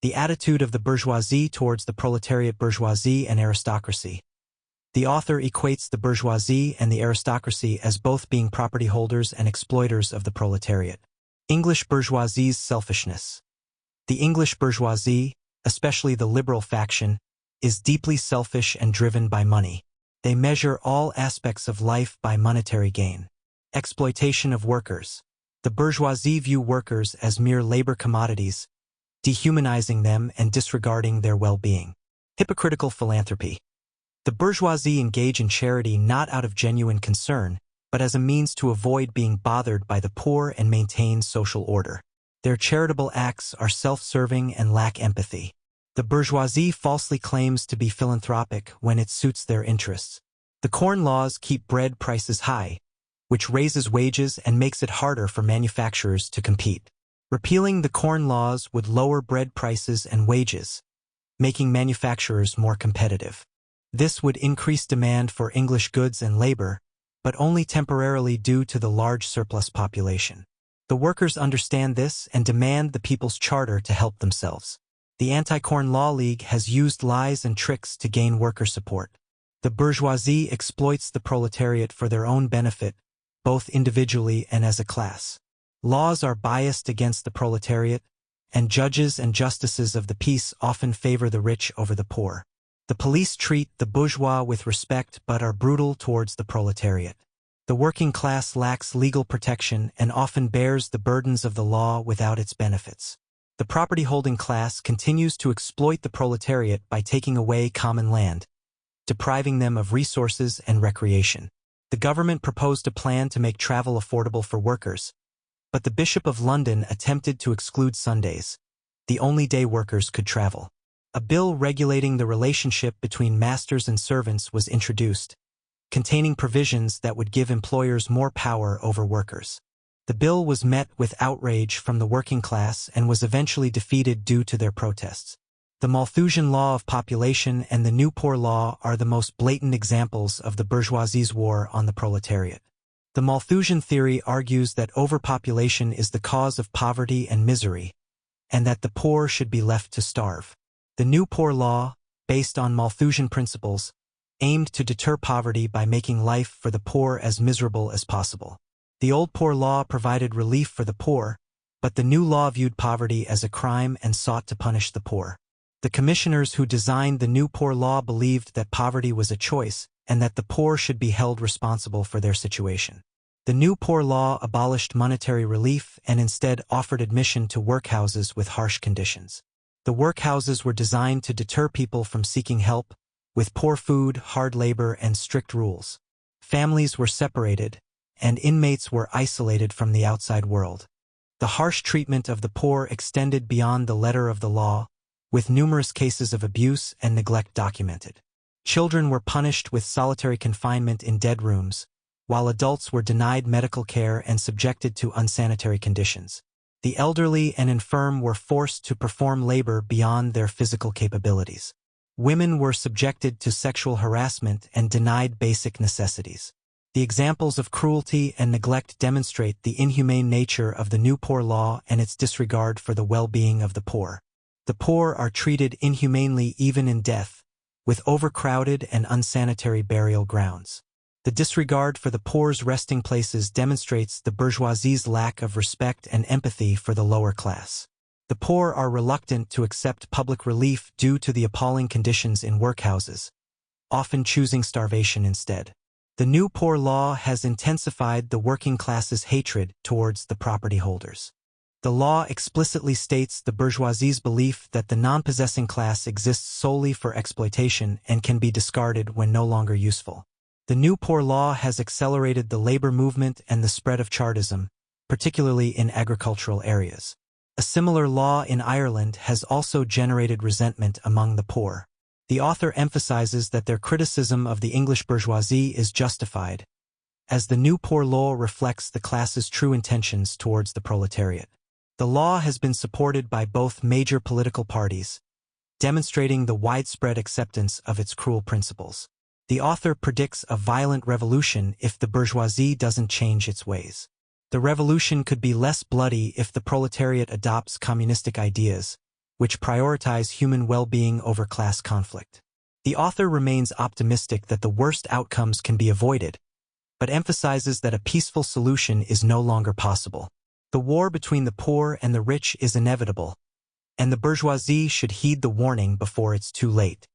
The attitude of the bourgeoisie towards the proletariat. Bourgeoisie and aristocracy. The author equates the bourgeoisie and the aristocracy as both being property holders and exploiters of the proletariat. English bourgeoisie's selfishness. The English bourgeoisie, especially the liberal faction, is deeply selfish and driven by money. They measure all aspects of life by monetary gain. Exploitation of workers. The bourgeoisie view workers as mere labor commodities, dehumanizing them and disregarding their well-being. Hypocritical philanthropy. The bourgeoisie engage in charity not out of genuine concern, but as a means to avoid being bothered by the poor and maintain social order. Their charitable acts are self-serving and lack empathy. The bourgeoisie falsely claims to be philanthropic when it suits their interests. The Corn Laws keep bread prices high, which raises wages and makes it harder for manufacturers to compete. Repealing the Corn Laws would lower bread prices and wages, making manufacturers more competitive. This would increase demand for English goods and labor, but only temporarily due to the large surplus population. The workers understand this and demand the People's Charter to help themselves. The Anti-Corn Law League has used lies and tricks to gain worker support. The bourgeoisie exploits the proletariat for their own benefit, both individually and as a class. Laws are biased against the proletariat, and judges and justices of the peace often favor the rich over the poor. The police treat the bourgeois with respect but are brutal towards the proletariat. The working class lacks legal protection and often bears the burdens of the law without its benefits. The property-holding class continues to exploit the proletariat by taking away common land, depriving them of resources and recreation. The government proposed a plan to make travel affordable for workers, but the Bishop of London attempted to exclude Sundays, the only day workers could travel. A bill regulating the relationship between masters and servants was introduced, containing provisions that would give employers more power over workers. The bill was met with outrage from the working class and was eventually defeated due to their protests. The Malthusian Law of Population and the New Poor Law are the most blatant examples of the bourgeoisie's war on the proletariat. The Malthusian theory argues that overpopulation is the cause of poverty and misery, and that the poor should be left to starve. The New Poor Law, based on Malthusian principles, aimed to deter poverty by making life for the poor as miserable as possible. The Old Poor Law provided relief for the poor, but the new law viewed poverty as a crime and sought to punish the poor. The commissioners who designed the New Poor Law believed that poverty was a choice and that the poor should be held responsible for their situation. The New Poor Law abolished monetary relief and instead offered admission to workhouses with harsh conditions. The workhouses were designed to deter people from seeking help, with poor food, hard labor, and strict rules. Families were separated, and inmates were isolated from the outside world. The harsh treatment of the poor extended beyond the letter of the law, with numerous cases of abuse and neglect documented. Children were punished with solitary confinement in dead rooms, while adults were denied medical care and subjected to unsanitary conditions. The elderly and infirm were forced to perform labor beyond their physical capabilities. Women were subjected to sexual harassment and denied basic necessities. The examples of cruelty and neglect demonstrate the inhumane nature of the New Poor Law and its disregard for the well-being of the poor. The poor are treated inhumanely even in death, with overcrowded and unsanitary burial grounds. The disregard for the poor's resting places demonstrates the bourgeoisie's lack of respect and empathy for the lower class. The poor are reluctant to accept public relief due to the appalling conditions in workhouses, often choosing starvation instead. The New Poor Law has intensified the working class's hatred towards the property holders. The law explicitly states the bourgeoisie's belief that the non-possessing class exists solely for exploitation and can be discarded when no longer useful. The New Poor Law has accelerated the labor movement and the spread of Chartism, particularly in agricultural areas. A similar law in Ireland has also generated resentment among the poor. The author emphasizes that their criticism of the English bourgeoisie is justified, as the New Poor Law reflects the class's true intentions towards the proletariat. The law has been supported by both major political parties, demonstrating the widespread acceptance of its cruel principles. The author predicts a violent revolution if the bourgeoisie doesn't change its ways. The revolution could be less bloody if the proletariat adopts communistic ideas, which prioritize human well-being over class conflict. The author remains optimistic that the worst outcomes can be avoided, but emphasizes that a peaceful solution is no longer possible. The war between the poor and the rich is inevitable, and the bourgeoisie should heed the warning before it's too late.